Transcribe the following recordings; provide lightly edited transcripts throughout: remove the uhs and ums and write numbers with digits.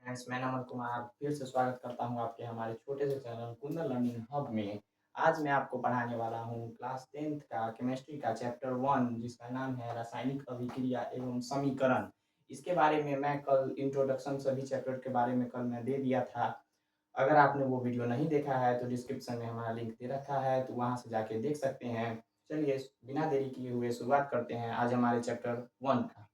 Friends, मैं नमन कुमार फिर से स्वागत करता हूं आपके हमारे छोटे से चैनल कुंदन लर्निंग हब में। आज मैं आपको पढ़ाने वाला हूं क्लास 10th का केमिस्ट्री का चैप्टर 1 जिसका नाम है रासायनिक अभिक्रिया एवं समीकरण। इसके बारे में मैं कल इंट्रोडक्शन सभी चैप्टर के बारे में कल मैं दे दिया था। अगर आपने वो वीडियो नहीं देखा है तो डिस्क्रिप्शन में हमारा लिंक दे रखा है, तो वहाँ से जाके देख सकते हैं। चलिए बिना देरी किए हुए शुरुआत करते हैं आज हमारे चैप्टर 1 का।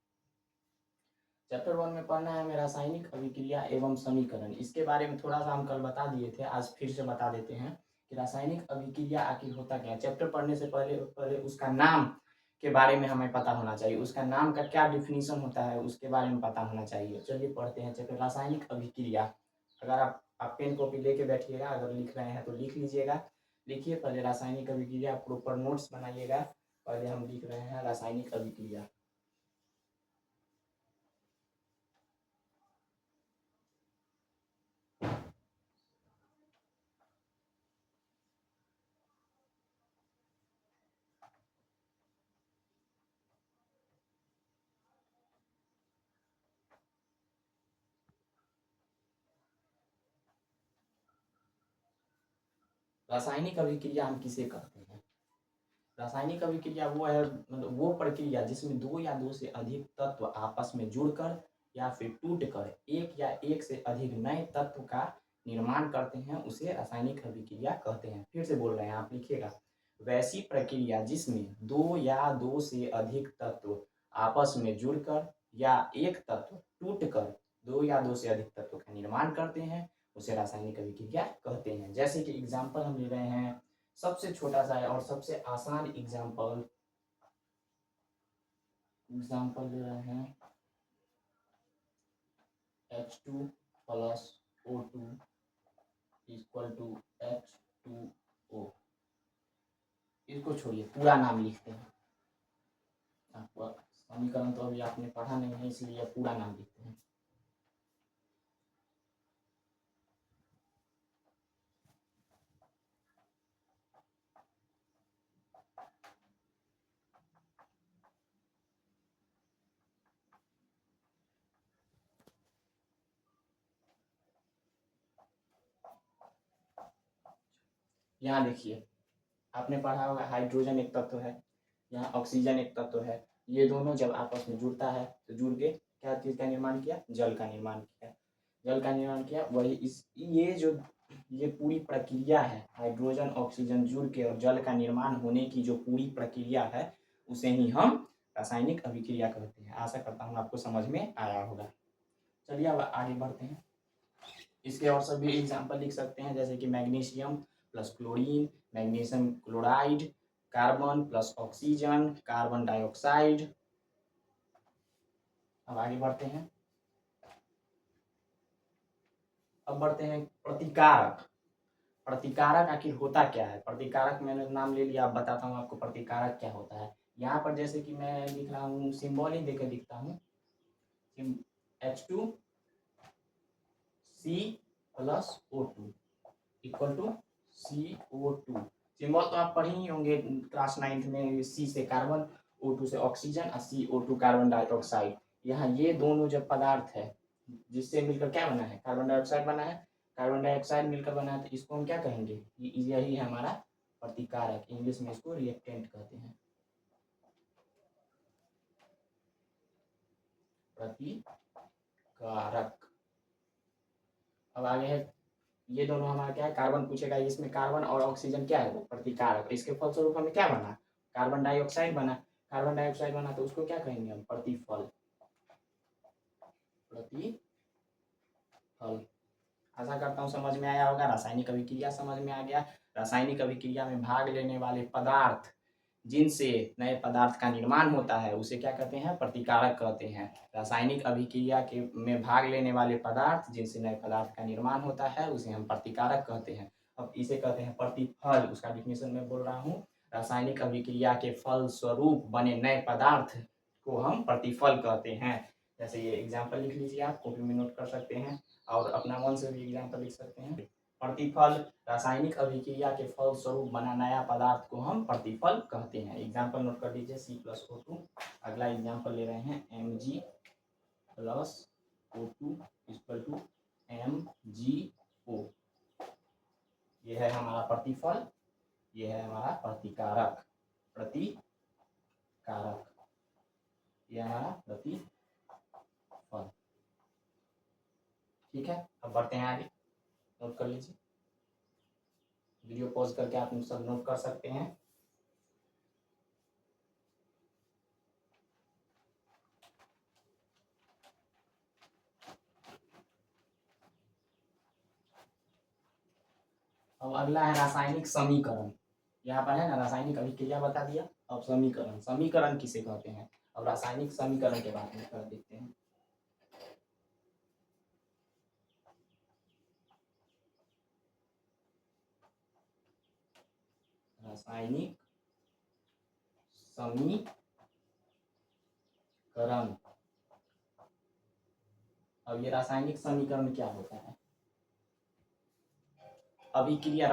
चैप्टर 1 में पढ़ना है हमें रासायनिक अभिक्रिया एवं समीकरण। इसके बारे में थोड़ा सा हम कल बता दिए थे, आज फिर से बता देते हैं कि रासायनिक अभिक्रिया आखिर होता क्या है। चैप्टर पढ़ने से पहले पहले उसका नाम के बारे में हमें पता होना चाहिए, उसका नाम का क्या डिफिनीशन होता है उसके बारे में पता होना चाहिए। चलिए पढ़ते हैं चैप्टर रासायनिक अभिक्रिया। अगर आप पेन कॉपी लेके बैठिएगा, अगर लिख रहे हैं तो लिख लीजिएगा। लिखिए पहले रासायनिक अभिक्रिया, प्रॉपर नोट्स बनाइएगा। पहले हम लिख रहे हैं रासायनिक अभिक्रिया। रासायनिक अभिक्रिया हम किसे कहते हैं? रासायनिक अभिक्रिया वो है, मतलब वो प्रक्रिया जिसमें दो या दो से अधिक तत्व आपस में जुड़कर या फिर टूटकर एक या एक से अधिक नए तत्व का निर्माण करते हैं, उसे रासायनिक अभिक्रिया कहते हैं। फिर से बोल रहे हैं, आप लिखिएगा। वैसी प्रक्रिया जिसमें दो या दो से अधिक तत्व आपस में जुड़कर या एक तत्व टूटकर दो या दो से अधिक तत्व का निर्माण करते हैं, उसे रासायनिक अभिक्रिया कहते हैं। जैसे कि एग्जाम्पल हम ले रहे हैं, सबसे छोटा सा है और सबसे आसान एग्जाम्पल ले रहे हैं H2 plus O2 equal to H2O। इसको छोड़िए, पूरा नाम लिखते हैं। आपको समीकरण तो अभी आपने पढ़ा नहीं है, इसलिए पूरा नाम लिखते हैं। यहाँ देखिए, आपने पढ़ा होगा हाइड्रोजन एक तत्व है, यहाँ ऑक्सीजन एक तत्व है। ये दोनों जब आपस में जुड़ता है तो जुड़ के क्या चीज़ का निर्माण किया? जल का निर्माण किया। जल का निर्माण किया, वही इस ये पूरी प्रक्रिया है, हाइड्रोजन ऑक्सीजन जुड़ के और जल का निर्माण होने की जो पूरी प्रक्रिया है, उसे ही हम रासायनिक अभिक्रिया कहते हैं। आशा करता हूँ आपको समझ में आया होगा। चलिए अब आगे बढ़ते हैं। इसके और सभी एग्जाम्पल लिख सकते हैं, जैसे कि magnesium plus chlorine, magnesium chloride, carbon plus oxygen, carbon dioxide. अब आगे बढ़ते हैं। अब बढ़ते हैं प्रतिकारक। प्रतिकारक आखिर होता क्या है? प्रतिकारक मैंने नाम ले लिया, अब बताता हूँ आपको प्रतिकारक क्या होता है। यहाँ पर जैसे कि मैं लिख रहा हूँ, सिंबल ही देकर लिखता हूँ, H2 C plus O2 equal to CO2। Symbol तो आप पढ़े ही होंगे क्लास 9th में, C से कार्बन, O2 से ऑक्सीजन और CO2 कार्बन डाइऑक्साइड। यहाँ ये दोनों जब पदार्थ है जिससे मिलकर क्या बना है? कार्बन डाइऑक्साइड बना है। कार्बन डाइऑक्साइड मिलकर बना है, तो इसको हम क्या कहेंगे? यही है हमारा प्रतिकारक। इंग्लिश में इसको रिएक्टेंट कहते हैं। प्रतिकारक। अब आगे है, ये दोनों हमारा क्या है? कार्बन पूछेगा, इसमें कार्बन और ऑक्सीजन क्या है? वो प्रतिकारक। इसके फलस्वरूप हमें क्या बना? कार्बन डाइऑक्साइड बना। कार्बन डाइऑक्साइड बना तो उसको क्या कहेंगे हम? प्रतिफल। प्रतिफल। आशा करता हूँ समझ में आया होगा। रासायनिक अभिक्रिया समझ में आ गया। रासायनिक अभिक्रिया में भाग लेने वाले पदार्थ जिनसे नए पदार्थ का निर्माण होता है, उसे क्या कहते हैं? प्रतिकारक कहते हैं। रासायनिक अभिक्रिया के में भाग लेने वाले पदार्थ जिनसे नए पदार्थ का निर्माण होता है, उसे हम प्रतिकारक कहते हैं। अब इसे कहते हैं प्रतिफल। उसका डिफिनेशन मैं बोल रहा हूँ। रासायनिक अभिक्रिया के फल स्वरूप बने नए पदार्थ को हम प्रतिफल कहते हैं। जैसे ये एग्जाम्पल लिख लीजिए, आप कॉपी में नोट कर सकते हैं और अपना मन से भी एग्जाम्पल लिख सकते हैं। प्रतिफल, रासायनिक अभिक्रिया के फल स्वरूप बना नया पदार्थ को हम प्रतिफल कहते हैं। एग्जाम्पल नोट कर लीजिए, C+O2। अगला एग्जाम्पल ले रहे हैं Mg plus O2 equal to प्रतिफल, ये है हमारा प्रतिकारक, प्रतिकारक, ये हमारा प्रतिफल। ठीक है, अब बढ़ते हैं आगे, नोट कर लीजिए, वीडियो पॉज करके आप सब नोट कर सकते हैं। अब अगला है रासायनिक समीकरण। यहाँ पर है ना, रासायनिक अभिक्रिया बता दिया, अब समीकरण, समीकरण किसे कहते हैं, अब रासायनिक समीकरण के बारे में कर देखते हैं। रासायनिक समीकरण, अब ये रासायनिक समीकरण क्या होता है, अभिक्रिया,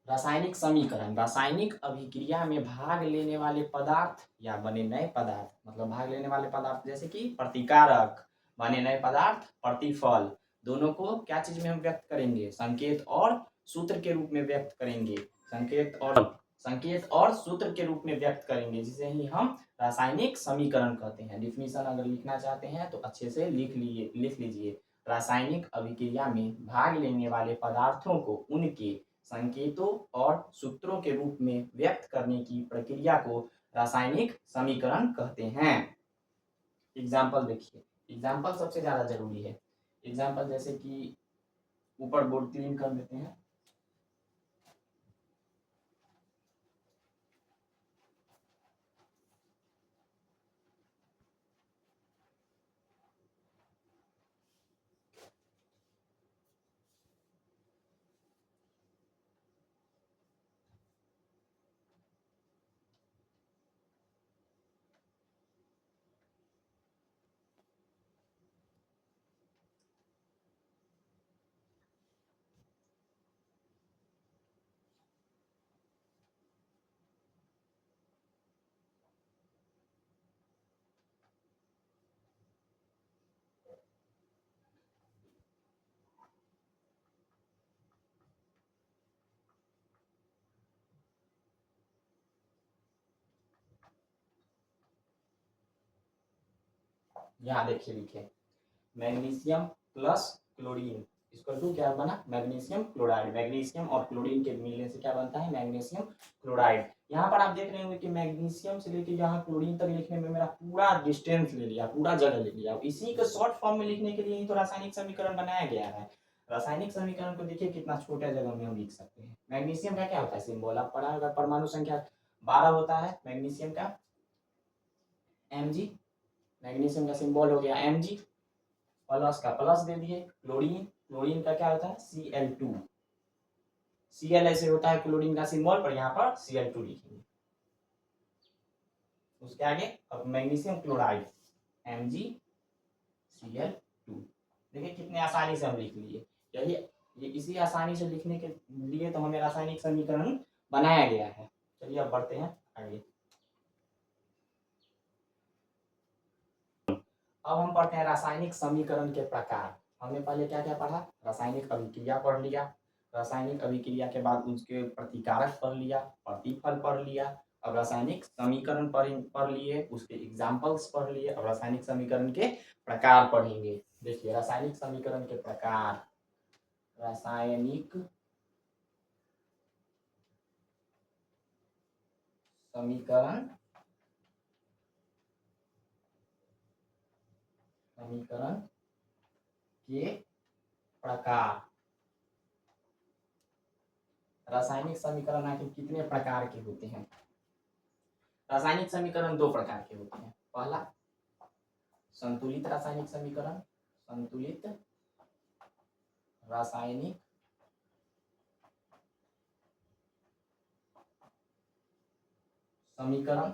रासायनिक समीकरण, रासायनिक अभिक्रिया में भाग लेने वाले पदार्थ या बने नए पदार्थ, मतलब भाग लेने वाले पदार्थ जैसे कि प्रतिकारक, बने नए पदार्थ, प्रतिफल, दोनों को क्या चीज में हम व्यक्त करेंगे, संकेत और सूत्र के रूप में व्यक्त करेंगे, संकेत और सूत्र के रूप में व्यक्त करेंगे, जिसे ही हम रासायनिक समीकरण कहते हैं। डिफिनीशन अगर लिखना चाहते हैं तो अच्छे से लिख लीजिए। रासायनिक अभिक्रिया में भाग लेने वाले पदार्थों को उनके संकेतों और सूत्रों के रूप में व्यक्त करने की प्रक्रिया को रासायनिक समीकरण कहते हैं। एग्जाम्पल देखिए, एग्जाम्पल सबसे ज्यादा जरूरी है। एग्जाम्पल जैसे कि ऊपर बोर्ड क्लीन कर देते हैं। यहाँ देखिए, लिखिए मैग्नीशियम प्लस क्लोरीन इसको टू क्या बना, मैग्नीशियम क्लोराइड। मैग्नीशियम और क्लोरीन के मिलने से क्या बनता है, मैग्नीशियम क्लोराइड। यहाँ पर आप देख रहे होंगे कि मैग्नीशियम से लेकर यहाँ क्लोरीन तक लिखने में मेरा पूरा डिस्टेंस ले लिया, पूरा जगह ले लिया। इसी को शॉर्ट फॉर्म में लिखने के लिए ही तो रासायनिक समीकरण बनाया गया है। रासायनिक समीकरण को देखिए कितना छोटा जगह में हम लिख सकते हैं। मैग्नीशियम का क्या होता है सिंबल, आप पढ़ा होगा, परमाणु संख्या 12 होता है मैग्नीशियम का, Mg, मैग्नीशियम का सिंबल हो गया Mg, प्लस का प्लस दे दिए। क्लोरीन, क्लोरीन का क्या होता है Cl2, Cl ऐसे होता है क्लोरीन का सिंबल, पर यहाँ पर Cl2 लिखेंगे। उसके आगे अब मैग्नीशियम क्लोराइड MgCl2, देखिए कितने आसानी से हम लिख लिए। यही ये इसी आसानी से लिखने के लिए तो हमें रासायनिक समीकरण बनाया गया है। चलिए अब बढ़ते हैं आगे। अब हम पढ़ते हैं रासायनिक समीकरण के प्रकार। हमने पहले क्या क्या पढ़ा, रासायनिक अभिक्रिया पढ़ लिया, रासायनिक अभिक्रिया के बाद उसके प्रतिकारक पढ़ लिया, प्रतिफल पढ़ लिया। अब रासायनिक समीकरण पढ़ लिए, उसके एग्जाम्पल्स पढ़ लिए। अब रासायनिक समीकरण के प्रकार पढ़ेंगे। देखिए रासायनिक समीकरण के प्रकार, रासायनिक समीकरण के प्रकार। रासायनिक समीकरण आखिर कितने प्रकार के होते हैं? रासायनिक समीकरण दो प्रकार के होते हैं। पहला संतुलित रासायनिक समीकरण, संतुलित रासायनिक समीकरण,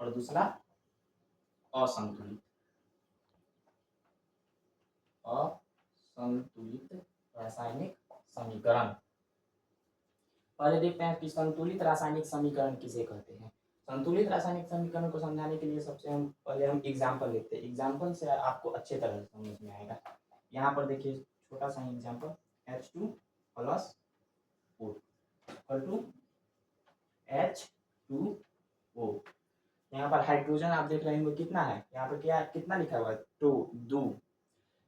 और दूसरा असंतुलित रासायनिक समीकरण। पहले देखते हैं कि संतुलित रासायनिक समीकरण किसे कहते हैं। संतुलित रासायनिक समीकरण को समझाने के लिए सबसे हम पहले एग्जाम्पल लेते हैं। एग्जाम्पल से आपको अच्छे तरह समझ में आएगा। यहाँ पर देखिए छोटा सा example, H2 plus O equal to H2O। यहाँ पर हाइड्रोजन आप देख रहे होंगे कितना है, यहाँ पर क्या कितना लिखा हुआ है, 2।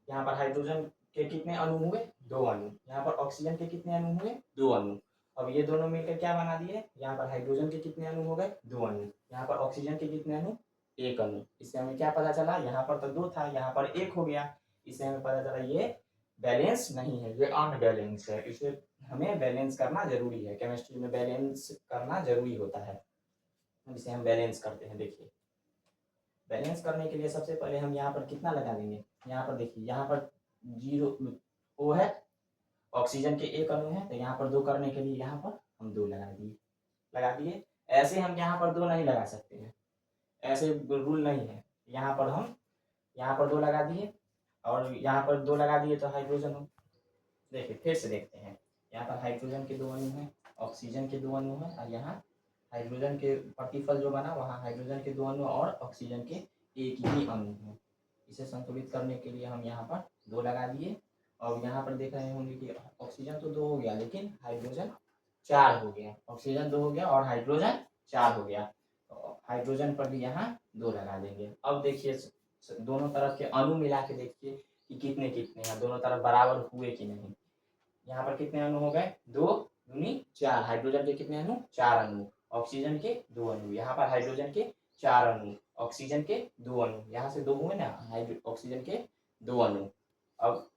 यहाँ पर हाइड्रोजन के कितने अणु हुए, 2 अणु। यहाँ पर ऑक्सीजन के कितने अणु हुए, 2 अणु। अब ये दोनों मिलकर क्या बना दिए, यहाँ पर हाइड्रोजन के कितने अणु हो गए, 2 अणु। यहाँ पर ऑक्सीजन के कितने अणु, 1 अणु। इससे हमें क्या पता चला, यहाँ पर तो 2 था, यहाँ पर 1 हो गया। इससे हमें पता चला ये बैलेंस नहीं है, ये अनबैलेंस है। इसे हमें बैलेंस करना जरूरी है, केमिस्ट्री में बैलेंस करना जरूरी होता है। इसे हम बैलेंस करते हैं। देखिए बैलेंस करने के लिए सबसे पहले हम यहाँ पर कितना लगा देंगे, यहाँ पर देखिए यहाँ पर 0 ओ है, ऑक्सीजन के 1 अणु है, तो यहाँ पर 2 करने के लिए यहाँ पर हम 2 लगा दिए। ऐसे हम यहाँ पर 2 नहीं लगा सकते हैं, ऐसे रूल नहीं है। यहाँ पर हम यहाँ पर 2 लगा दिए और यहाँ पर 2 लगा दिए तो हाइड्रोजन हो। देखिए फिर से देखते हैं, यहाँ पर हाइड्रोजन के 2 अणु हैं, ऑक्सीजन के 2 अणु हैं, और यहाँ हाइड्रोजन के प्रतिफल जो बना वहाँ हाइड्रोजन के 2 अणु और ऑक्सीजन के 1 ही अणु हैं। इसे संतुलित करने के लिए हम यहाँ पर 2 लगा दिए। और यहाँ पर देख रहे होंगे कि ऑक्सीजन तो 2 हो गया, लेकिन हाइड्रोजन 4 हो गया। ऑक्सीजन 2 हो गया और हाइड्रोजन 4 हो गया, तो हाइड्रोजन पर भी यहाँ 2 लगा देंगे। अब देखिए दोनों तरफ के अणु मिला के देखिए कि कितने कितने हैं, दोनों तरफ बराबर हुए कि नहीं। यहाँ पर कितने अणु हो गए, 2 दूनी 4। हाइड्रोजन के कितने अणु, 4 अणु। ऑक्सीजन के 2 अणु। यहाँ पर हाइड्रोजन के 4 अणु, ऑक्सीजन के 2 अणु। यहाँ से 2 हुए ना, ऑक्सीजन के 2 अणु। अब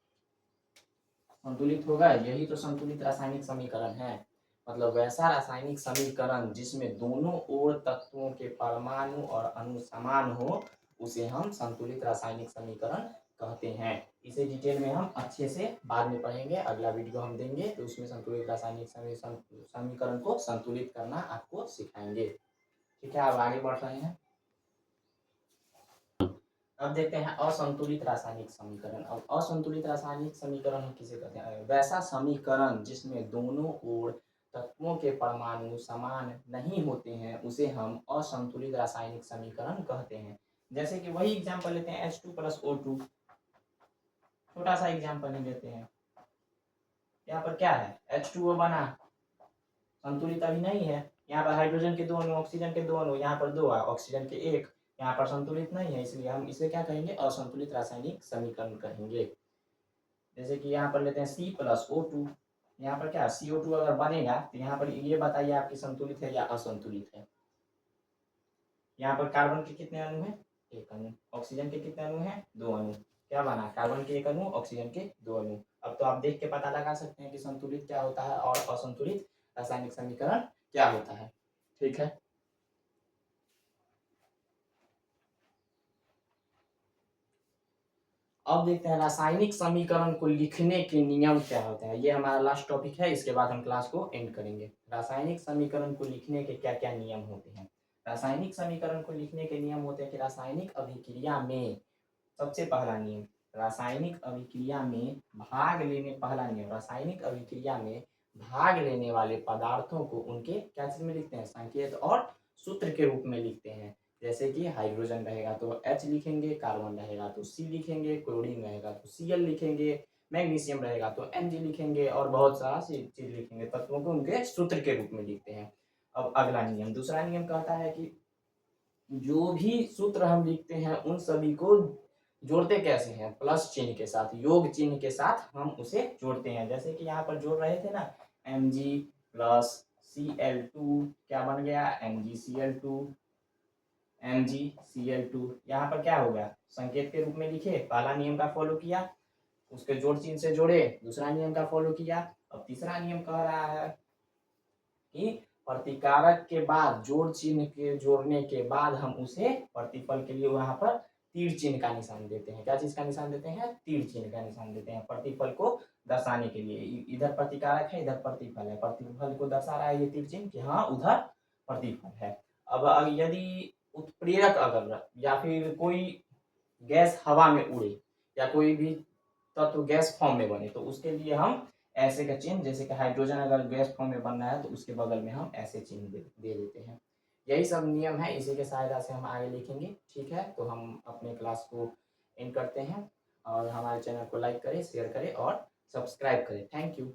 संतुलित होगा, यही तो संतुलित रासायनिक समीकरण है। मतलब वैसा रासायनिक समीकरण जिसमें दोनों ओर तत्वों के परमाणु और अणु समान हो, उसे हम संतुलित रासायनिक समीकरण कहते हैं। इसे डिटेल में हम अच्छे से बाद में पढ़ेंगे, अगला वीडियो हम देंगे तो उसमें संतुलित रासायनिक समीकरण को संतुलित करना आपको सिखाएंगे। ठीक है, अब आगे बढ़ रहे हैं। अब देखते हैं असंतुलित रासायनिक समीकरण। अब असंतुलित रासायनिक समीकरण हम किसे कहते हैं, वैसा समीकरण जिसमें दोनों ओर तत्वों के परमाणु समान नहीं होते हैं, उसे हम असंतुलित रासायनिक समीकरण कहते हैं। जैसे कि वही एग्जांपल लेते हैं, H2 प्लस O2। छोटा सा एग्जांपल ही लेते हैं। यहाँ पर क्या है, H2O बना, संतुलित अभी नहीं है। यहाँ पर हाइड्रोजन के 2 अणु, ऑक्सीजन के 2 अणु, यहाँ पर 2 है, ऑक्सीजन के 1। यहाँ पर संतुलित नहीं है, इसलिए हम इसे क्या कहेंगे, असंतुलित रासायनिक समीकरण कहेंगे। जैसे कि यहाँ पर लेते हैं C प्लस O2। यहाँ पर क्या CO2 अगर बनेगा तो यहाँ पर ये बताइए आपकी संतुलित है या असंतुलित है। यहाँ पर कार्बन के कितने अणु हैं, 1 अणु। ऑक्सीजन के कितने अणु हैं, 2 अणु। क्या बना, कार्बन के 1 अणु, ऑक्सीजन के 2 अणु। अब तो आप देख के पता लगा सकते हैं कि संतुलित क्या होता है और असंतुलित रासायनिक समीकरण क्या होता है। ठीक है, अब देखते हैं रासायनिक समीकरण को लिखने के नियम क्या होते हैं। ये हमारा लास्ट टॉपिक है, इसके बाद हम क्लास को एंड करेंगे। रासायनिक समीकरण को लिखने के क्या क्या नियम होते हैं। रासायनिक समीकरण को लिखने के नियम होते हैं कि रासायनिक अभिक्रिया में सबसे पहला नियम, रासायनिक अभिक्रिया में भाग लेने, पहला नियम, रासायनिक अभिक्रिया में भाग लेने वाले पदार्थों को उनके क्या चीज में लिखते हैं, संकेत और सूत्र के रूप में लिखते हैं। जैसे कि हाइड्रोजन रहेगा तो H लिखेंगे, कार्बन रहेगा तो C लिखेंगे, क्लोरीन रहेगा तो Cl लिखेंगे, मैग्नीशियम रहेगा तो Mg लिखेंगे, और बहुत सारा चीज लिखेंगे। तत्वों को उनके सूत्र के रूप में लिखते हैं। अब अगला नियम, दूसरा नियम कहता है कि जो भी सूत्र हम लिखते हैं उन सभी को जोड़ते कैसे हैं, प्लस चिन्ह के साथ, योग चिन्ह के साथ हम उसे जोड़ते हैं। जैसे कि यहाँ पर जोड़ रहे थे ना, Mg प्लस Cl2 क्या बन गया, MgCl2, MgCl2। यहाँ पर क्या होगा, संकेत के रूप में लिखे, पहला नियम का फॉलो किया, उसके जोड़ चिन्ह से जोड़े, दूसरा नियम का फॉलो किया। अब तीसरा नियम कह रहा है कि प्रतिकारक के बाद जोड़ चिन्ह के जोड़ने के बाद हम उसे प्रतिफल के लिए वहां पर तीर चिन्ह का निशान देते हैं। क्या चीज का निशान देते हैं, तीर चिन्ह का निशान देते हैं, प्रतिफल को दर्शाने के लिए। इधर प्रतिकारक है, इधर प्रतिफल है, प्रतिफल को दर्शा रहा है ये तीर चिन्ह कि हाँ उधर प्रतिफल है। अब यदि उत्प्रेरक अगर या फिर कोई गैस हवा में उड़े या कोई भी तत्व गैस फॉर्म में बने, तो उसके लिए हम ऐसे का चिन्ह, जैसे कि हाइड्रोजन अगर गैस फॉर्म में बन रहा है तो उसके बगल में हम ऐसे चिन्ह दे देते हैं। यही सब नियम है, इसी के सहायता से हम आगे लिखेंगे। ठीक है, तो हम अपने क्लास को एंड करते हैं। और हमारे चैनल को लाइक करें, शेयर करें और सब्सक्राइब करें। Thank you.